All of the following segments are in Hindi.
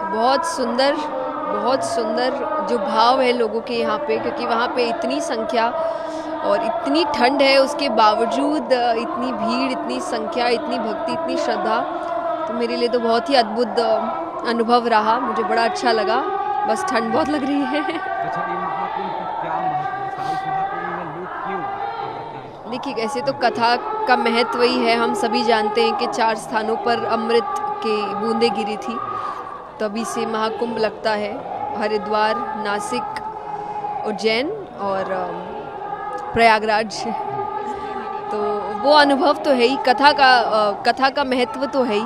बहुत सुंदर जो भाव है लोगों के यहाँ पे, क्योंकि वहाँ पे इतनी संख्या और इतनी ठंड है, उसके बावजूद इतनी भीड़, इतनी संख्या, इतनी भक्ति, इतनी श्रद्धा। तो मेरे लिए तो बहुत ही अद्भुत अनुभव रहा, मुझे बड़ा अच्छा लगा। बस ठंड बहुत लग रही है। अच्छा, ये महाकुंभ का क्या महत्व है? सारे इस महाकुंभ में लोग क्यों आते हैं? देखिए, ऐसे तो कथा का महत्व ही है, हम सभी जानते हैं कि 4 स्थानों पर अमृत की बूंदें गिरी थी, तभी से महाकुंभ लगता है। हरिद्वार, नासिक, उज्जैन और प्रयागराज। तो वो अनुभव तो है ही, कथा का महत्व तो है ही।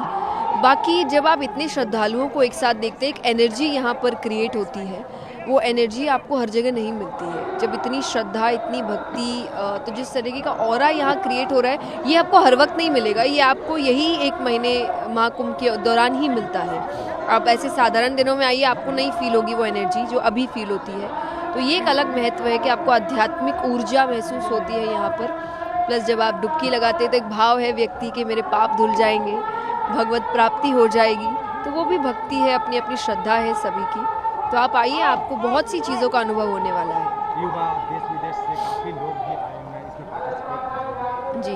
बाकी जब आप इतने श्रद्धालुओं को एक साथ देखते हैं, एक एनर्जी यहाँ पर क्रिएट होती है, वो एनर्जी आपको हर जगह नहीं मिलती है। जब इतनी श्रद्धा, इतनी भक्ति, तो जिस तरीके का ऑरा यहाँ क्रिएट हो रहा है, ये आपको हर वक्त नहीं मिलेगा, ये आपको यही 1 महीने महाकुंभ के दौरान ही मिलता है। आप ऐसे साधारण दिनों में आइए, आपको नहीं फील होगी वो एनर्जी जो अभी फील होती है। तो ये एक अलग महत्व है कि आपको आध्यात्मिक ऊर्जा महसूस होती है यहाँ पर। प्लस जब आप डुबकी लगाते हैं तो एक भाव है व्यक्ति के, मेरे पाप धुल जाएंगे, भगवत प्राप्ति हो जाएगी। तो वो भी भक्ति है, अपनी अपनी श्रद्धा है सभी की। तो आप आइए, आपको बहुत सी चीज़ों का अनुभव होने वाला है। युवा देश विदेश से काफ़ी लोग भी आए हुए हैं इसमें पार्टिसिपेट। जी,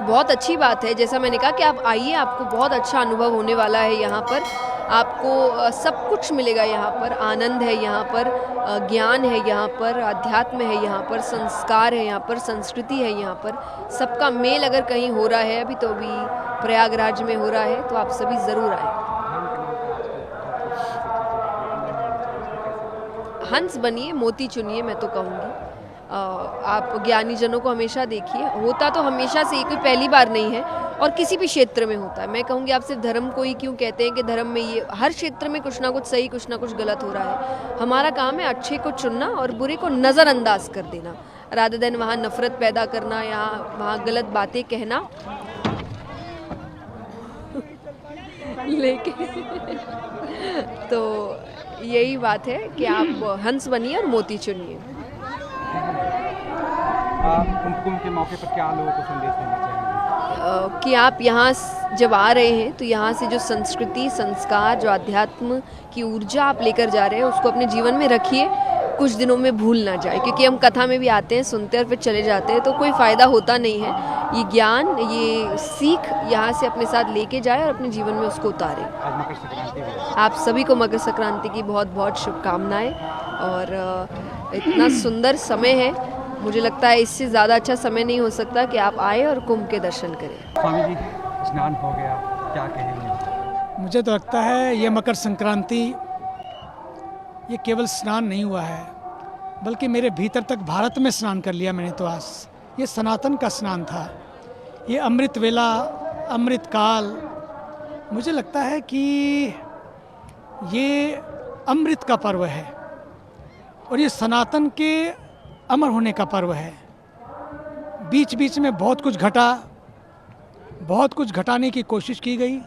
बहुत अच्छी बात है। जैसा मैंने कहा कि आप आइए, आपको बहुत अच्छा अनुभव होने वाला है यहाँ पर। आपको सब कुछ मिलेगा यहाँ पर, आनंद है यहाँ पर, ज्ञान है यहाँ पर, अध्यात्म है यहाँ पर, संस्कार है यहाँ पर, संस्कृति है यहाँ पर। सबका मेल अगर कहीं हो रहा है, अभी तो अभी प्रयागराज में हो रहा है, तो आप सभी ज़रूर आएँ। हंस बनिए, मोती चुनिए, मैं तो कहूँगी। आप ज्ञानी जनों को हमेशा देखिए, होता तो हमेशा से, कोई पहली बार नहीं है, और किसी भी क्षेत्र में होता है। मैं कहूँगी आप सिर्फ धर्म को ही क्यों कहते हैं कि धर्म में ये, हर क्षेत्र में कुछ ना कुछ सही, कुछ ना कुछ गलत हो रहा है। हमारा काम है अच्छे को चुनना और बुरे को नज़रअंदाज कर देना, रादर देन वहाँ नफरत पैदा करना या वहाँ गलत बातें कहना। लेकिन तो यही बात है कि आप हंस बनिए और मोती चुनिए। आप कुंभ के मौके पर क्या लोगों को संदेश देना चाहेंगे? कि आप यहाँ जब आ रहे हैं तो यहाँ से जो संस्कृति, संस्कार, जो अध्यात्म की ऊर्जा आप लेकर जा रहे हैं, उसको अपने जीवन में रखिए, कुछ दिनों में भूल ना जाए। क्योंकि हम कथा में भी आते हैं, सुनते हैं और फिर चले जाते हैं, तो कोई फ़ायदा होता नहीं है। ये ज्ञान, ये सीख यहाँ से अपने साथ लेके जाए और अपने जीवन में उसको उतारें। आज मकर संक्रांति है। आप सभी को मकर संक्रांति की बहुत बहुत शुभकामनाएं। और इतना सुंदर समय है, मुझे लगता है इससे ज़्यादा अच्छा समय नहीं हो सकता कि आप आए और कुंभ के दर्शन करें। स्वामी जी, स्नान हो गया, क्या कहेंगे? मुझे तो लगता है ये मकर संक्रांति, ये केवल स्नान नहीं हुआ है, बल्कि मेरे भीतर तक भारत में स्नान कर लिया मैंने तो आज। ये सनातन का स्नान था, ये अमृत वेला, अमृत काल। मुझे लगता है कि ये अमृत का पर्व है और ये सनातन के अमर होने का पर्व है। बीच बीच में बहुत कुछ घटा, बहुत कुछ घटाने की कोशिश की गई,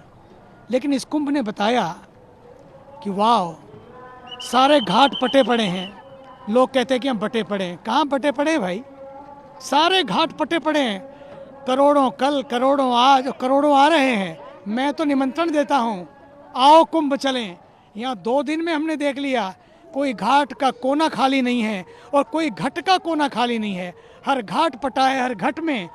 लेकिन इस कुंभ ने बताया कि वाह, सारे घाट पटे पड़े हैं। लोग कहते हैं कि हम बटे पड़े हैं, कहाँ बटे पड़े भाई? सारे घाट पटे पड़े हैं। करोड़ों कल, करोड़ों आज, करोड़ों आ रहे हैं। मैं तो निमंत्रण देता हूँ, आओ कुंभ चलें। यहाँ 2 दिन में हमने देख लिया, कोई घाट का कोना खाली नहीं है और कोई घट का कोना खाली नहीं है। हर घाट पटा है, हर घट में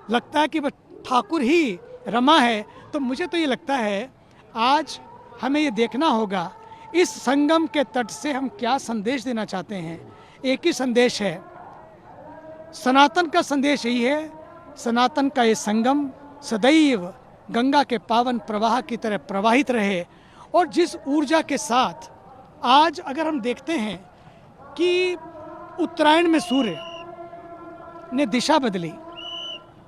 लगता है कि बस ठाकुर ही रमा है। तो मुझे तो ये लगता है आज हमें ये देखना होगा, इस संगम के तट से हम क्या संदेश देना चाहते हैं। एक ही संदेश है, सनातन का संदेश यही है, सनातन का ये संगम सदैव गंगा के पावन प्रवाह की तरह प्रवाहित रहे। और जिस ऊर्जा के साथ आज अगर हम देखते हैं कि उत्तरायण में सूर्य ने दिशा बदली,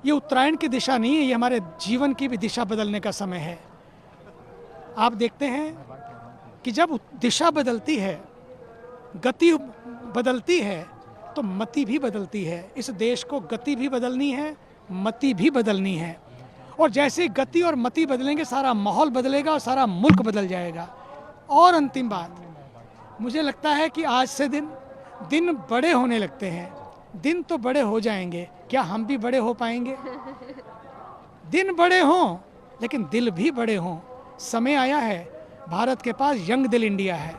ये उत्तरायण की दिशा नहीं है, ये हमारे जीवन की भी दिशा बदलने का समय है। आप देखते हैं कि जब दिशा बदलती है, गति बदलती है, तो मति भी बदलती है। इस देश को गति भी बदलनी है, मति भी बदलनी है। और जैसे गति और मति बदलेंगे, सारा माहौल बदलेगा और सारा मुल्क बदल जाएगा। और अंतिम बात, मुझे लगता है कि आज से दिन बड़े होने लगते हैं। दिन तो बड़े हो जाएंगे, क्या हम भी बड़े हो पाएंगे? दिन बड़े हों लेकिन दिल भी बड़े हों, समय आया है, भारत के पास यंग दिल इंडिया है।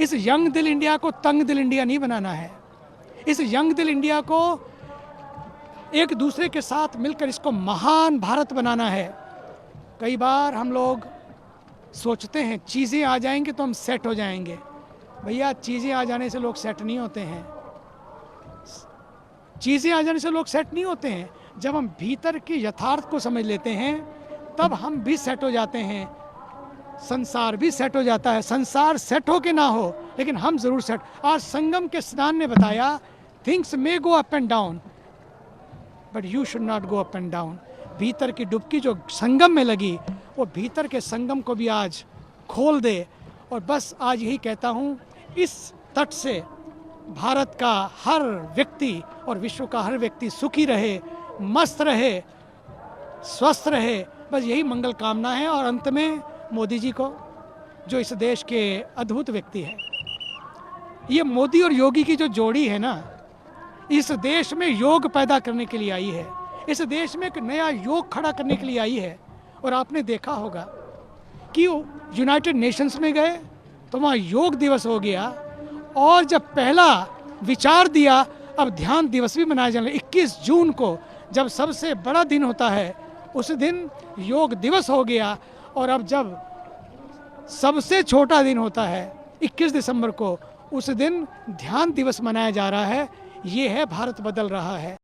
इस यंग दिल इंडिया को तंग दिल इंडिया नहीं बनाना है। इस यंग दिल इंडिया को एक दूसरे के साथ मिलकर इसको महान भारत बनाना है। कई बार हम लोग सोचते हैं चीज़ें आ जाएंगी तो हम सेट हो जाएंगे। भैया, चीज़ें आ जाने से लोग सेट नहीं होते हैं। चीज़ें आ जाने से लोग सेट नहीं होते हैं। जब हम भीतर के यथार्थ को समझ लेते हैं तब हम भी सेट हो जाते हैं। संसार भी सेट हो जाता है। संसार सेट हो के ना हो, लेकिन हम जरूर सेट। आज संगम के स्नान ने बताया, things may go up and down but you should not go up and down. भीतर की डुबकी जो संगम में लगी, वो भीतर के संगम को भी आज खोल दे। और बस आज यही कहता हूँ, इस तट से भारत का हर व्यक्ति और विश्व का हर व्यक्ति सुखी रहे, मस्त रहे, स्वस्थ रहे। बस यही मंगल कामना है। और अंत में मोदी जी को, जो इस देश के अद्भुत व्यक्ति हैं, ये मोदी और योगी की जो जोड़ी है ना, इस देश में योग पैदा करने के लिए आई है। इस देश में एक नया योग खड़ा करने के लिए आई है। और आपने देखा होगा कि यूनाइटेड नेशंस में गए तो वहाँ योग दिवस हो गया, और जब पहला विचार दिया, अब ध्यान दिवस भी मनाया जाने। 21 जून को जब सबसे बड़ा दिन होता है, उस दिन योग दिवस हो गया। और अब जब सबसे छोटा दिन होता है 21 दिसंबर को, उस दिन ध्यान दिवस मनाया जा रहा है। ये है भारत बदल रहा है।